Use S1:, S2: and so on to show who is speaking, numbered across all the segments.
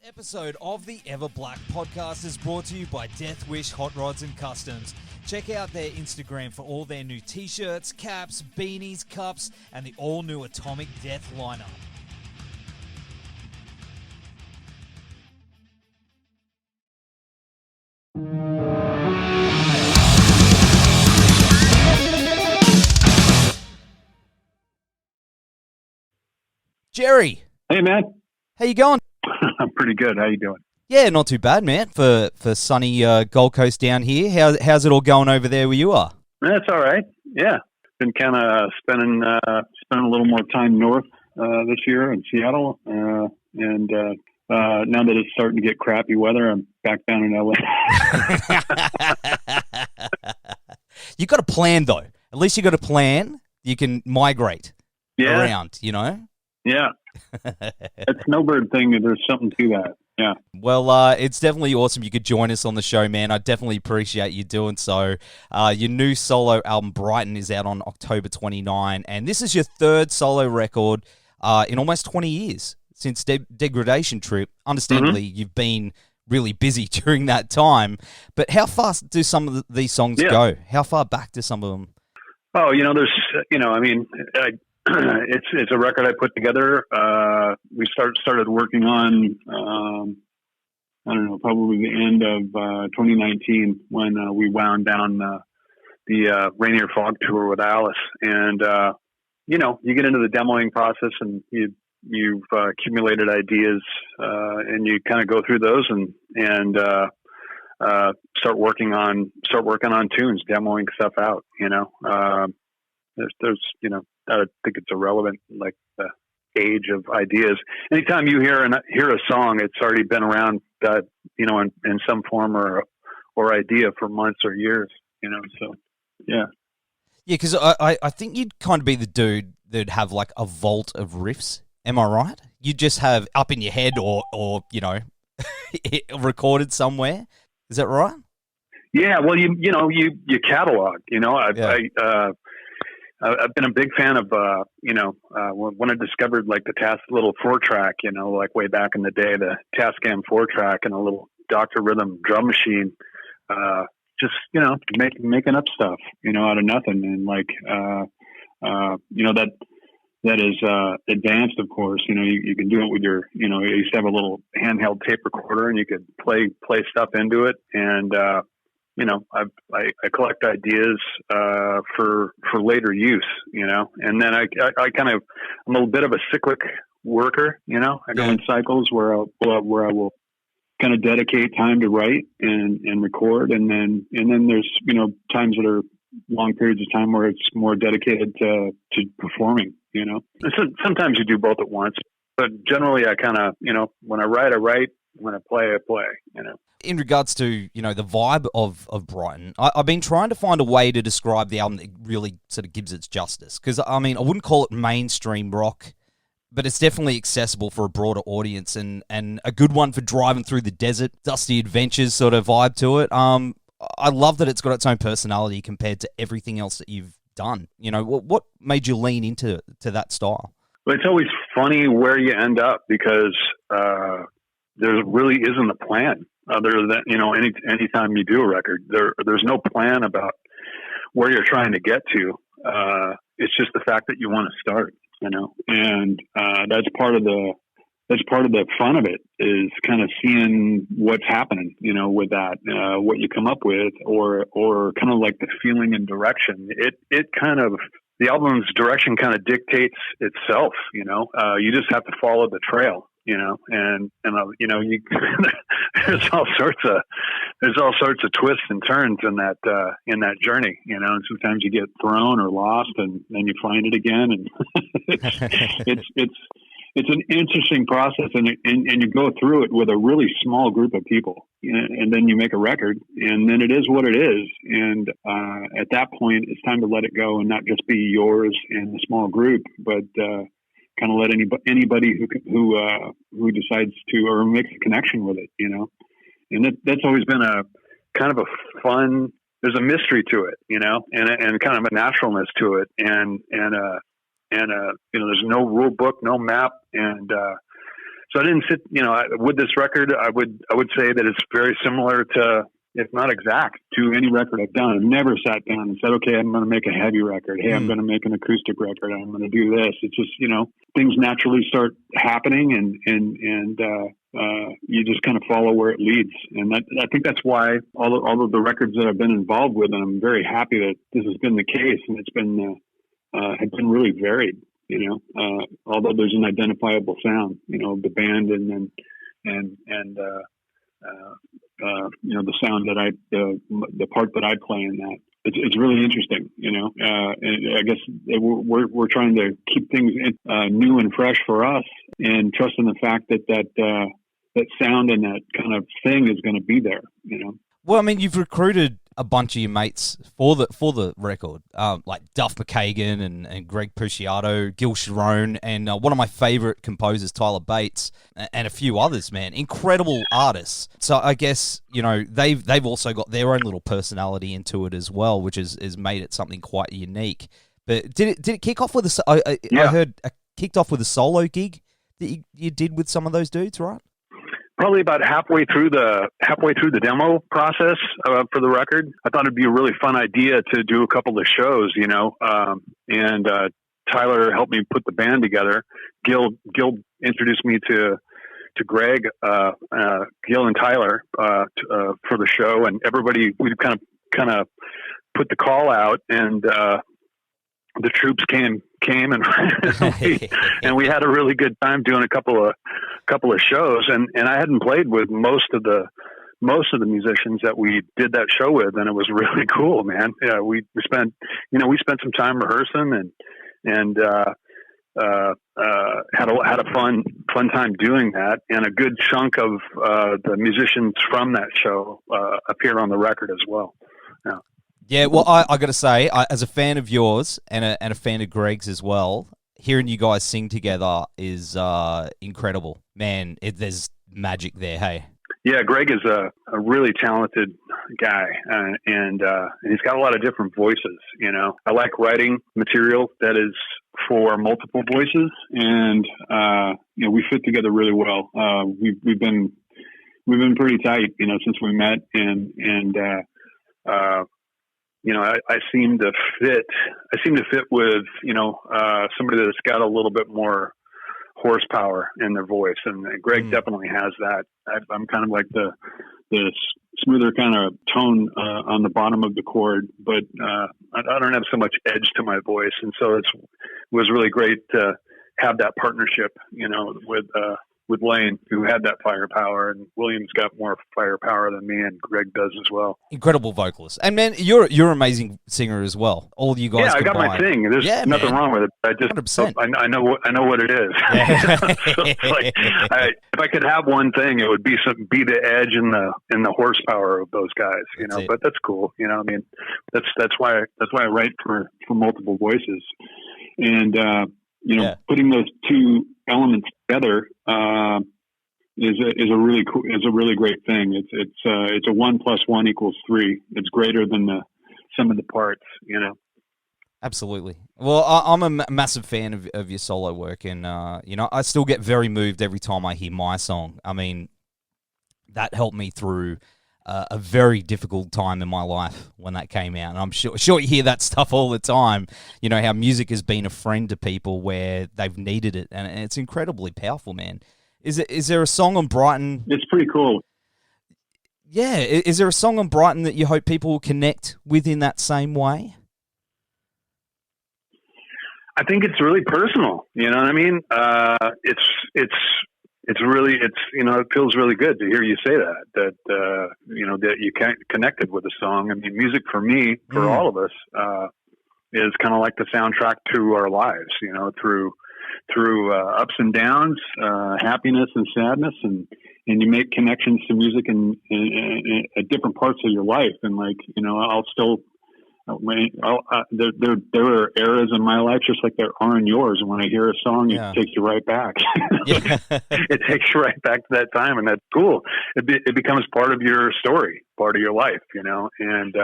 S1: Episode of the Everblack Podcast is brought to you by Deathwish, Hotrods and Kustoms. Check out their Instagram for all their new t-shirts, caps, beanies, cups, and the all-new Atomic Death lineup. Jerry.
S2: Hey, man.
S1: How you going?
S2: I'm pretty good. How you doing?
S1: Yeah, not too bad, man. For sunny Gold Coast down here. How's it all going over there where you are?
S2: That's all right. Yeah, been kind of spending a little more time north this year in Seattle, and now that it's starting to get crappy weather, I'm back down in LA.
S1: You got a plan though. At least you got a plan. You can migrate around. You know.
S2: Yeah, that snowbird thing. There's something to that. Yeah.
S1: Well, it's definitely awesome you could join us on the show, man. I definitely appreciate you doing so. Your new solo album, Brighten, is out on October 29, and this is your third solo record in almost 20 years since Degradation Trip. Understandably, you've been really busy during that time, but how fast do some of these songs go? How far back do some of them?
S2: Oh, it's a record I put together. We started working on, probably the end of 2019 when we wound down the Rainier Fog tour with Alice. And, you get into the demoing process and you've accumulated ideas and you kind of go through those and start working on tunes, demoing stuff out, There's I think it's irrelevant, like the age of ideas. Anytime you hear a song, it's already been around, in some form or idea for months or years, so, yeah.
S1: Yeah, because I think you'd kind of be the dude that'd have like a vault of riffs. Am I right? You'd just have up in your head or recorded somewhere. Is that right? Yeah,
S2: well, you catalog, I've been a big fan of, when I discovered like the little 4-track, like way back in the day, the Tascam 4-track and a little Dr. Rhythm drum machine, just, making up stuff, out of nothing. And like, that is advanced, of course. You can do it with your, you used to have a little handheld tape recorder and you could play stuff into it. And, I collect ideas for later use, and then I I'm a bit of a cyclic worker, I go in cycles where I will kind of dedicate time to write and record, and then there's times that are long periods of time where it's more dedicated to performing, And so sometimes you do both at once, but generally I kind of when I write, when I play, In
S1: regards to, the vibe of Brighton, I've been trying to find a way to describe the album that really sort of gives it justice. Because, I wouldn't call it mainstream rock, but it's definitely accessible for a broader audience and a good one for driving through the desert, dusty adventures sort of vibe to it. I love that it's got its own personality compared to everything else that you've done. What made you lean into that style?
S2: Well, it's always funny where you end up because there really isn't a plan. Other than, anytime you do a record, there's no plan about where you're trying to get to. It's just the fact that you want to start, and that's part of the fun of it is kind of seeing what's happening, with that, what you come up with or kind of like the feeling and direction. The album's direction kind of dictates itself, you just have to follow the trail. There's all sorts of twists and turns in that journey, and sometimes you get thrown or lost and then you find it again. And it's an interesting process and you go through it with a really small group of people and then you make a record and then it is what it is. And, at that point it's time to let it go and not just be yours and the small group, but, kind of let anybody who decides to or makes a connection with it, and that's always been a kind of a fun. There's a mystery to it, and kind of a naturalness to it, and there's no rule book, no map, and So I didn't sit, with this record, I would say that it's very similar to, if not exact, to any record I've done. I've never sat down and said, okay, I'm going to make a heavy record. Hey, I'm going to make an acoustic record. I'm going to do this. It's just, things naturally start happening and you just kind of follow where it leads. And I think that's why all of the records that I've been involved with, and I'm very happy that this has been the case, and it's been, have been really varied. Although there's an identifiable sound, the band and the sound that the part that I play in that. It's really interesting, and I guess we're trying to keep things new and fresh for us, and trust in the fact that sound and that kind of thing is going to be there,
S1: Well, I mean, you've recruited a bunch of your mates for the record, like Duff McKagan and Greg Puciato, Gil Sharon, and one of my favorite composers, Tyler Bates, and a few others, man. Incredible artists. So I guess, they've also got their own little personality into it as well, which has made it something quite unique. But did it kick off with I heard it kicked off with a solo gig that you did with some of those dudes, right?
S2: Probably about halfway through the demo process for the record. I thought it'd be a really fun idea to do a couple of shows, and Tyler helped me put the band together. Gil introduced me to Greg, Gil and Tyler for the show, and everybody, we kind of put the call out, and the troops came and we had a really good time doing a couple of shows, and I hadn't played with most of the musicians that we did that show with, and it was really cool, man. Yeah, we spent some time rehearsing and had a fun time doing that, and a good chunk of the musicians from that show appeared on the record as well. Yeah.
S1: Yeah, well, I got to say, as a fan of yours and a fan of Greg's as well, hearing you guys sing together is incredible. Man, there's magic there, hey?
S2: Yeah, Greg is a really talented guy, and he's got a lot of different voices, I like writing material that is for multiple voices, and, we fit together really well. We've been pretty tight, since we met, and I seem to fit with, somebody that's got a little bit more horsepower in their voice. And Greg definitely has that. I'm kind of like the smoother kind of tone on the bottom of the chord, but I don't have so much edge to my voice. And so it was really great to have that partnership, with Lane, who had that firepower, and William's got more firepower than me, and Greg does as well.
S1: Incredible vocalist, and man, you're an amazing singer as well. All you guys,
S2: I got my thing. There's nothing wrong with it. I just, 100%. I know what it is. Yeah. So if I could have one thing, it would be the edge and the horsepower of those guys. But that's cool. That's why I write for multiple voices, and putting those two elements together is a really great thing. It's a 1 + 1 = 3. It's greater than the sum of the parts.
S1: Absolutely. Well, I'm a massive fan of your solo work, and I still get very moved every time I hear my song. I mean, that helped me through a very difficult time in my life when that came out. And I'm sure you hear that stuff all the time, how music has been a friend to people where they've needed it. And it's incredibly powerful, man. Is there a song on Brighten?
S2: It's pretty cool.
S1: Yeah. Is there a song on Brighten that you hope people will connect with in that same way?
S2: I think it's really personal. You know what I mean? It feels really good to hear you say that you connected with the song. I mean, music for me, for all of us, is kind of like the soundtrack to our lives, through ups and downs, happiness and sadness, and you make connections to music at different parts of your life. And there are eras in my life just like there are in yours, and when I hear a song, it takes you right back. It takes you right back to that time, and that's cool. It becomes part of your story, part of your life, and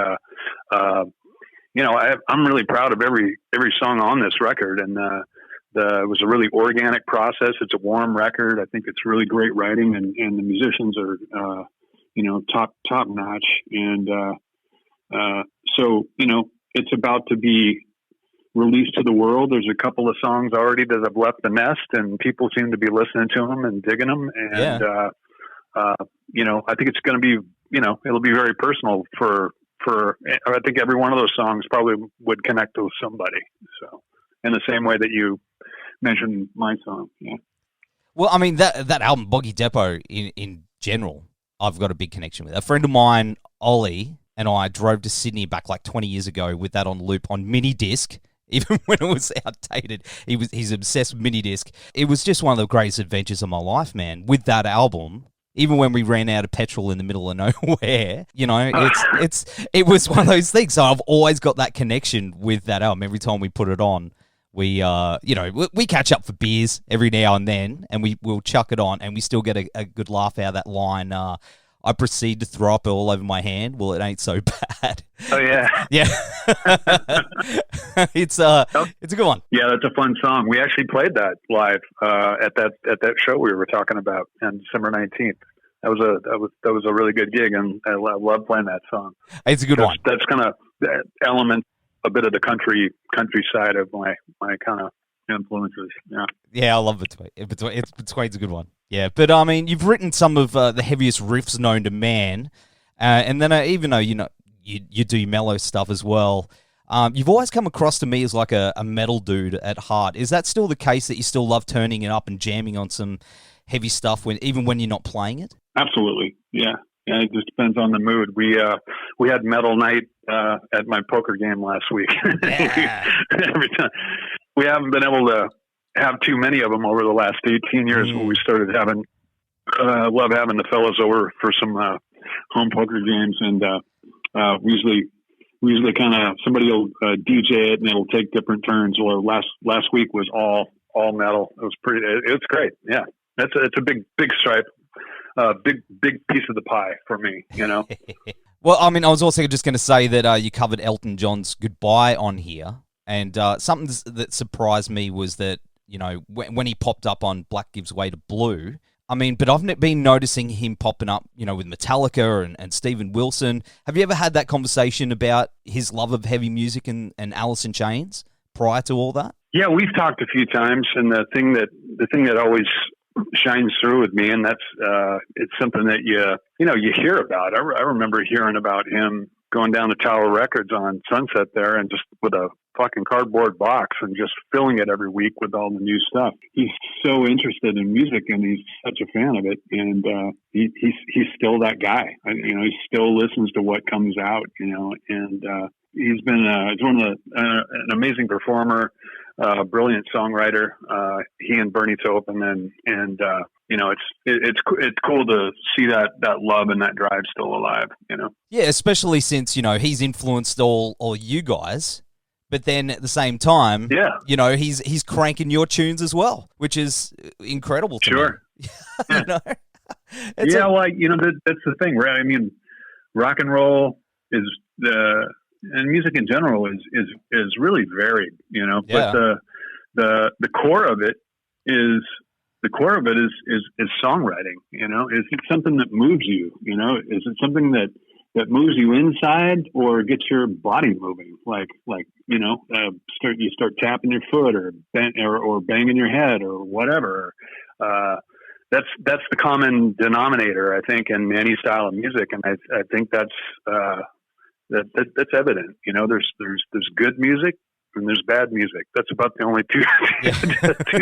S2: I'm really proud of every song on this record, and It was a really organic process. It's a warm record. I think it's really great writing, and the musicians are, top notch. And so, it's about to be released to the world. There's a couple of songs already that have left the nest, and people seem to be listening to them and digging them. And I think it's going to be, it'll be very personal for. I think every one of those songs probably would connect to somebody. So, in the same way that you mentioned my song, yeah.
S1: Well, I mean that album Boggy Depot in general, I've got a big connection with. A friend of mine, Ollie, and I drove to Sydney back like 20 years ago with that on loop on mini disc. Even when it was outdated, he's obsessed with mini disc. It was just one of the greatest adventures of my life, man. With that album. Even when we ran out of petrol in the middle of nowhere, it was one of those things. So I've always got that connection with that album. Every time we put it on, we catch up for beers every now and then, and we'll chuck it on, and we still get a good laugh out of that line. I proceed to throw up all over my hand. Well, it ain't so bad.
S2: Oh yeah,
S1: yeah. It's a good one.
S2: Yeah, that's a fun song. We actually played that live at that show we were talking about on December 19th. That was a really good gig, and I love playing that song.
S1: It's a good one.
S2: That's kind of that element, a bit of the countryside of my kind of influences. Yeah.
S1: Yeah, I love Between. Between's a good one. Yeah, but I mean, you've written some of the heaviest riffs known to man, and then even though you do mellow stuff as well, you've always come across to me as like a metal dude at heart. Is that still the case, that you still love turning it up and jamming on some heavy stuff even when you're not playing it?
S2: Absolutely, yeah. Yeah, it just depends on the mood. We had metal night at my poker game last week.
S1: Yeah.
S2: Every time. We haven't been able to have too many of them over the last 18 years when we started having. Love having the fellas over for some home poker games, and we usually kind of somebody will DJ it, and it'll take different turns. Well, last week was all metal. It was pretty. It's great. Yeah, it's a big stripe. Big piece of the pie for me,
S1: Well, I mean, I was also just going to say that you covered Elton John's Goodbye on here, and something that surprised me was that, when he popped up on Black Gives Way to Blue, I mean, but I've been noticing him popping up, with Metallica and Steven Wilson. Have you ever had that conversation about his love of heavy music and Alice in Chains prior to all that?
S2: Yeah, we've talked a few times, and the thing that always shines through with me, and that's it's something that you hear about. I remember hearing about him going down to Tower Records on Sunset there, and just with a fucking cardboard box and just filling it every week with all the new stuff. He's so interested in music, and he's such a fan of it, and he's still that guy. He still listens to what comes out, and he's been an amazing performer. Brilliant songwriter. He and Bernie Taupin, and it's cool to see that love and that drive still alive.
S1: Yeah, especially since he's influenced all you guys, but then at the same time, he's cranking your tunes as well, which is incredible to me.
S2: Well, that's the thing, right? I mean, rock and roll is and music in general is really varied, but the core of it is songwriting, is it something that moves you, is it something that moves you inside or gets your body moving? You start tapping your foot or banging your head or whatever. That's the common denominator, I think, in any style of music. And I think that's evident. There's good music and there's bad music. That's about the only two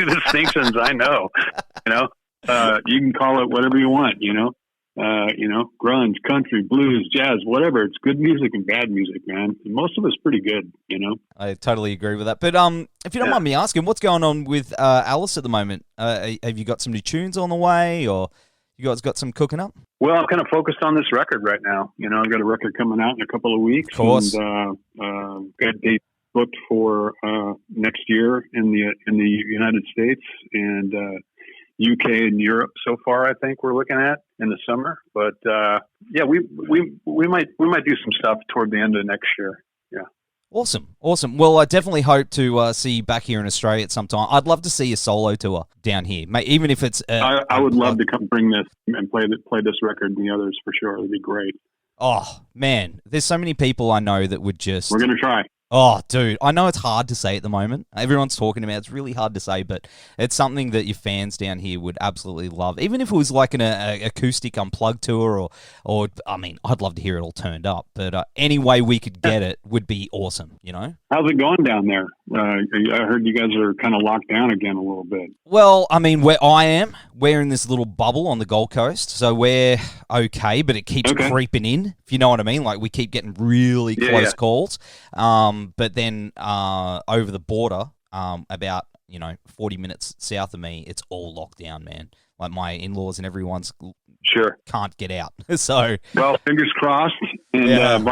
S2: distinctions I know. You can call it whatever you want. Grunge, country, blues, jazz, whatever. It's good music and bad music, man. And most of it's pretty good.
S1: I totally agree with that. But if you don't mind me asking, what's going on with Alice at the moment? Have you got some new tunes on the way, or you guys got some cooking up?
S2: Well, I'm kind of focused on this record right now. I've got a record coming out in a couple of weeks.
S1: Of course.
S2: And, got dates booked for next year in the United States and UK and Europe so far. I think we're looking at in the summer. But we might do some stuff toward the end of next year. Yeah.
S1: Awesome. Well, I definitely hope to see you back here in Australia at some time. I'd love to see a solo tour down here, mate, even if it's...
S2: I would love to come bring this and play this record and the others for sure. It would be great.
S1: Oh, man, there's so many people I know that would just...
S2: We're going to try.
S1: Oh, dude, I know it's hard to say at the moment. Everyone's talking about it. It's really hard to say, but it's something that your fans down here would absolutely love. Even if it was like an acoustic unplugged tour or I mean, I'd love to hear it all turned up, but any way we could get it would be awesome, you know?
S2: How's it going down there? I heard you guys are kind of locked down again a little bit.
S1: Well, I mean, where I am, we're in this little bubble on the Gold Coast, so we're okay, but it keeps creeping in, if you know what I mean. Like, we keep getting really close calls. But then over the border, about 40 minutes south of me, it's all locked down, man. Like my in-laws and everyone's can't get out. So
S2: well, fingers crossed, and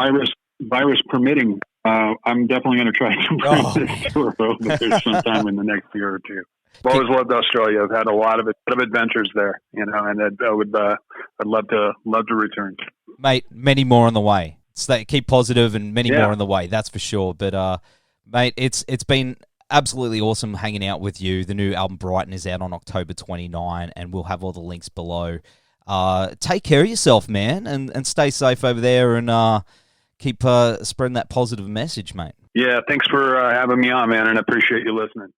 S2: virus permitting, I'm definitely going to try to bring this tour over there sometime in the next year or two. I've always loved Australia. I've had a lot of adventures there, and I'd love to return.
S1: Mate, many more on the way. Keep positive and many more on the way, that's for sure. But, mate, it's been absolutely awesome hanging out with you. The new album Brighten is out on October 29, and we'll have all the links below. Take care of yourself, man, and stay safe over there and keep spreading that positive message, mate.
S2: Yeah, thanks for having me on, man, and I appreciate you listening.